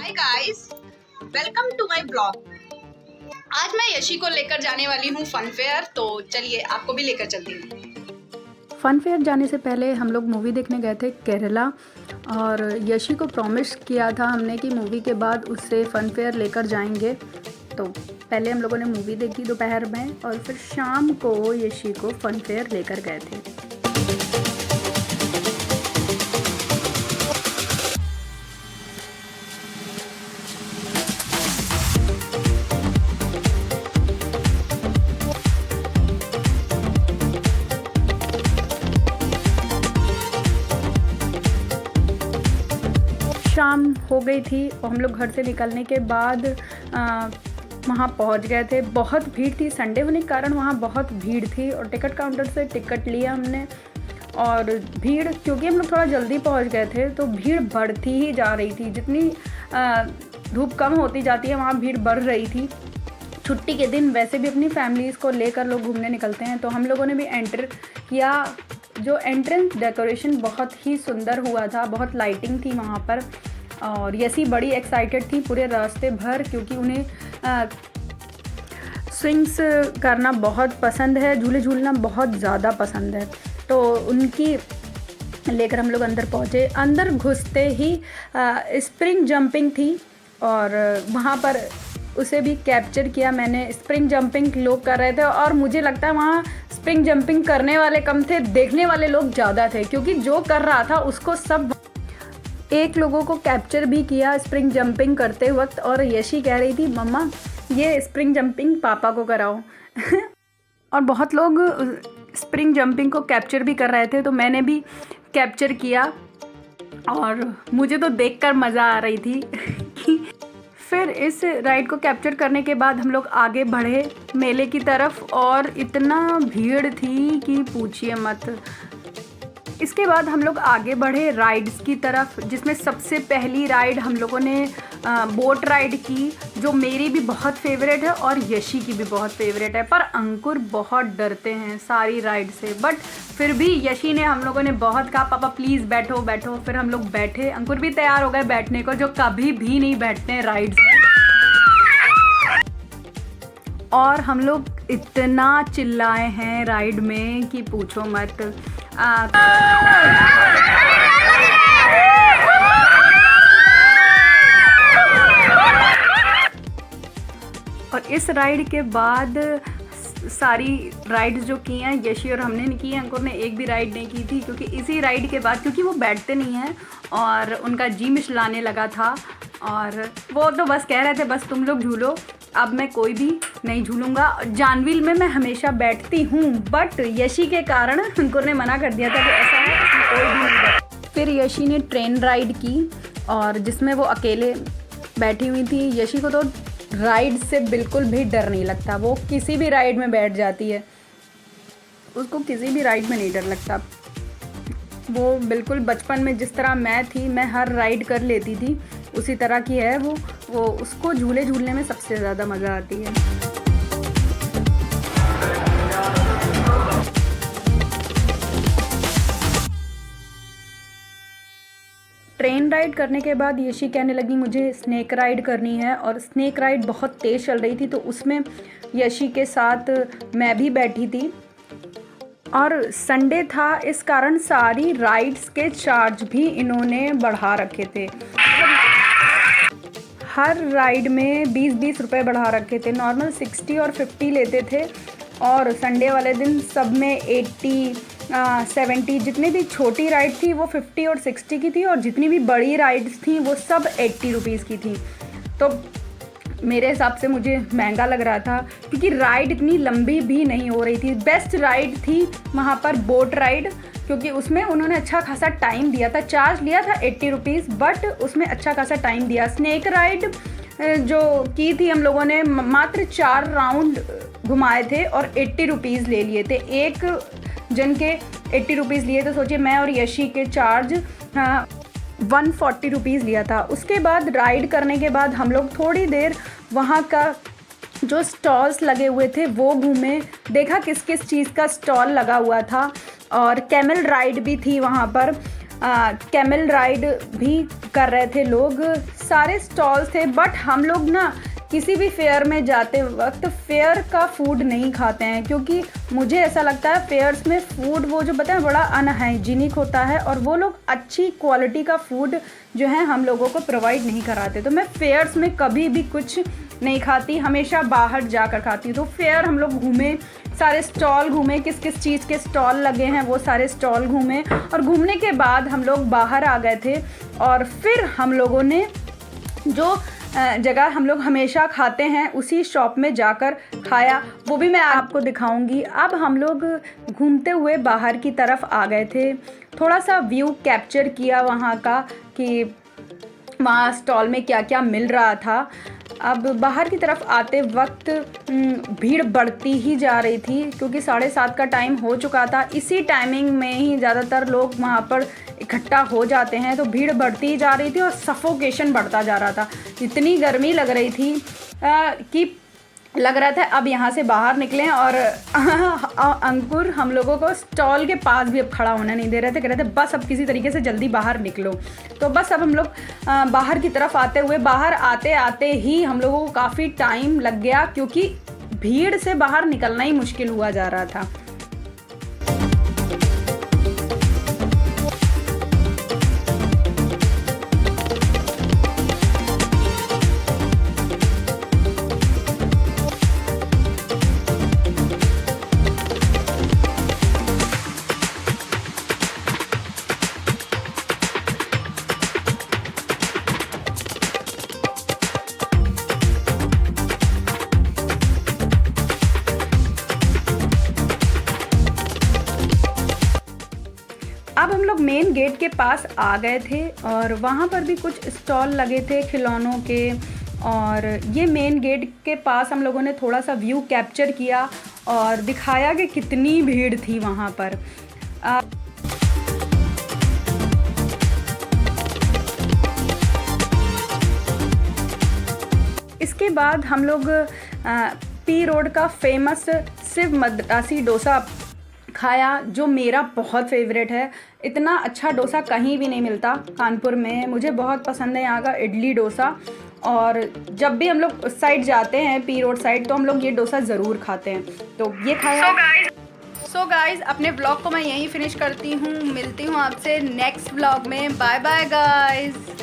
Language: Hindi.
Hi guys, welcome to my blog. आज मैं यशी को लेकर जाने वाली हूँ फन फेयर, तो चलिए आपको भी लेकर चलती हूँ। फन फेयर जाने से पहले हम लोग मूवी देखने गए थे केरला, और यशी को प्रॉमिस किया था हमने कि मूवी के बाद उससे फन फेयर लेकर जाएंगे। तो पहले हम लोगों ने मूवी देखी दोपहर में, और फिर शाम को यशी को फन फेयर लेकर गए थे। शाम हो गई थी और हम लोग घर से निकलने के बाद वहाँ पहुँच गए थे। बहुत भीड़ थी, संडे होने के कारण वहाँ बहुत भीड़ थी, और टिकट काउंटर से टिकट लिया हमने। और भीड़, क्योंकि हम लोग थोड़ा जल्दी पहुँच गए थे, तो भीड़ बढ़ती ही जा रही थी। जितनी धूप कम होती जाती है वहाँ भीड़ बढ़ रही थी। छुट्टी के दिन वैसे भी अपनी फैमिलीज़ को लेकर लोग घूमने निकलते हैं, तो हम लोगों ने भी एंटर किया। जो एंट्रेंस डेकोरेशन बहुत ही सुंदर हुआ था, बहुत लाइटिंग थी वहाँ पर, और यसी बड़ी एक्साइटेड थी पूरे रास्ते भर, क्योंकि उन्हें स्विंग्स करना बहुत पसंद है, झूले झूलना बहुत ज़्यादा पसंद है। तो उनकी लेकर हम लोग अंदर पहुँचे। अंदर घुसते ही स्प्रिंग जंपिंग थी, और वहाँ पर उसे भी कैप्चर किया मैंने। स्प्रिंग जंपिंग लोग कर रहे थे, और मुझे लगता है वहाँ स्प्रिंग जंपिंग करने वाले कम थे, देखने वाले लोग ज़्यादा थे, क्योंकि जो कर रहा था उसको सब। एक लोगों को कैप्चर भी किया स्प्रिंग जंपिंग करते वक्त, और यशी कह रही थी मम्मा ये स्प्रिंग जंपिंग पापा को कराओ। और बहुत लोग स्प्रिंग जंपिंग को कैप्चर भी कर रहे थे, तो मैंने भी कैप्चर किया, और मुझे तो देखकर मज़ा आ रही थी। फिर इस राइड को कैप्चर करने के बाद हम लोग आगे बढ़े मेले की तरफ, और इतना भीड़ थी कि पूछिए मत। इसके बाद हम लोग आगे बढ़े राइड्स की तरफ, जिसमें सबसे पहली राइड हम लोगों ने बोट राइड की, जो मेरी भी बहुत फेवरेट है और यशी की भी बहुत फेवरेट है। पर अंकुर बहुत डरते हैं सारी राइड से, बट फिर भी यशी ने, हम लोगों ने बहुत कहा पापा प्लीज़ बैठो बैठो। फिर हम लोग बैठे, अंकुर भी तैयार हो गए बैठने को, जो कभी भी नहीं बैठते हैं राइड्स में। और हम लोग इतना चिल्लाए हैं राइड में कि पूछो मत। और इस राइड के बाद सारी राइड्स जो की हैं यशी और हमने नहीं की है, अंकुर ने एक भी राइड नहीं की थी, क्योंकि इसी राइड के बाद, क्योंकि वो बैठते नहीं हैं और उनका जी मिचलाने लगा था, और वो तो बस कह रहे थे बस तुम लोग झूलो, अब मैं कोई भी नहीं झूलूंगा। जानवील में मैं हमेशा बैठती हूँ, बट यशी के कारण अंकुर ने मना कर दिया था कि ऐसा है इसमें कोई भी नहीं बैठ। फिर यशी ने ट्रेन राइड की, और जिसमें वो अकेले बैठी हुई थी। यशी को तो राइड से बिल्कुल भी डर नहीं लगता, वो किसी भी राइड में बैठ जाती है, उसको किसी भी राइड में नहीं डर लगता। वो बिल्कुल बचपन में जिस तरह मैं थी, मैं हर राइड कर लेती थी, उसी तरह की है वो उसको झूले झूलने में सबसे ज़्यादा मज़ा आती है। ट्रेन राइड करने के बाद यशी कहने लगी मुझे स्नेक राइड करनी है, और स्नेक राइड बहुत तेज़ चल रही थी, तो उसमें यशी के साथ मैं भी बैठी थी। और संडे था, इस कारण सारी राइड्स के चार्ज भी इन्होंने बढ़ा रखे थे। हर राइड में 20-20 रुपये बढ़ा रखे थे। नॉर्मल 60 और 50 लेते थे, और संडे वाले दिन सब में 80, 70, जितनी भी छोटी राइड थी वो 50 और 60 की थी, और जितनी भी बड़ी राइड्स थी वो सब 80 रुपीज़ की थी। तो मेरे हिसाब से मुझे महंगा लग रहा था, क्योंकि राइड इतनी लंबी भी नहीं हो रही थी। बेस्ट राइड थी वहाँ पर बोट राइड, क्योंकि उसमें उन्होंने अच्छा खासा टाइम दिया था। चार्ज लिया था 80 रुपीज़, बट उसमें अच्छा खासा टाइम दिया। स्नेक राइड जो की थी हम लोगों ने, मात्र 4 राउंड घुमाए थे और 80 रुपीज़ ले लिए थे। एक जन के 80 रुपीज़ लिए, तो सोचिए मैं और यशी के चार्ज 140 रुपीज़ लिया था। उसके बाद राइड करने के बाद हम लोग थोड़ी देर वहाँ का जो स्टॉल्स लगे हुए थे वो घूमे, देखा किस किस चीज़ का स्टॉल लगा हुआ था, और कैमल राइड भी थी वहाँ पर। कैमल राइड भी कर रहे थे लोग, सारे स्टॉल्स थे। बट हम लोग ना किसी भी फेयर में जाते वक्त फेयर का फूड नहीं खाते हैं, क्योंकि मुझे ऐसा लगता है फेयर्स में फ़ूड वो जो बताएं बड़ा अनहाइजीनिक होता है और वो लोग अच्छी क्वालिटी का फूड जो है हम लोगों को प्रोवाइड नहीं कराते। तो मैं फेयर्स में कभी भी कुछ नहीं खाती, हमेशा बाहर जाकर खाती हूँ। तो फेयर हम लोग घूमे, सारे स्टॉल घूमे, किस किस चीज़ के स्टॉल लगे हैं वो सारे स्टॉल घूमे, और घूमने के बाद हम लोग बाहर आ गए थे। और फिर हम लोगों ने जो जगह हम लोग हमेशा खाते हैं उसी शॉप में जाकर खाया, वो भी मैं आपको दिखाऊंगी। अब हम लोग घूमते हुए बाहर की तरफ आ गए थे, थोड़ा सा व्यू कैप्चर किया वहाँ का कि वहाँ स्टॉल में क्या क्या मिल रहा था। अब बाहर की तरफ आते वक्त भीड़ बढ़ती ही जा रही थी, क्योंकि 7:30 का टाइम हो चुका था। इसी टाइमिंग में ही ज़्यादातर लोग वहाँ पर इकट्ठा हो जाते हैं, तो भीड़ बढ़ती ही जा रही थी और सफोकेशन बढ़ता जा रहा था। इतनी गर्मी लग रही थी कि लग रहा था अब यहाँ से बाहर निकलें। और अंकुर हम लोगों को स्टॉल के पास भी अब खड़ा होने नहीं दे रहे थे, कह रहे थे बस अब किसी तरीके से जल्दी बाहर निकलो। तो बस अब हम लोग बाहर की तरफ आते हुए, बाहर आते आते ही हम लोगों को काफ़ी टाइम लग गया, क्योंकि भीड़ से बाहर निकलना ही मुश्किल हुआ जा रहा था। अब हम लोग मेन गेट के पास आ गए थे और वहाँ पर भी कुछ स्टॉल लगे थे खिलौनों के। और ये मेन गेट के पास हम लोगों ने थोड़ा सा व्यू कैप्चर किया और दिखाया कि कितनी भीड़ थी वहाँ पर। इसके बाद हम लोग पी रोड का फेमस शिव मद्रासी डोसा खाया, जो मेरा बहुत फेवरेट है। इतना अच्छा डोसा कहीं भी नहीं मिलता कानपुर में, मुझे बहुत पसंद है यहाँ का इडली डोसा। और जब भी हम लोग उस साइड जाते हैं पी रोड साइड, तो हम लोग ये डोसा ज़रूर खाते हैं। तो ये खाया। सो गाइज अपने ब्लॉग को मैं यहीं फिनिश करती हूँ, मिलती हूँ आपसे नेक्स्ट ब्लॉग में। Bye bye guys.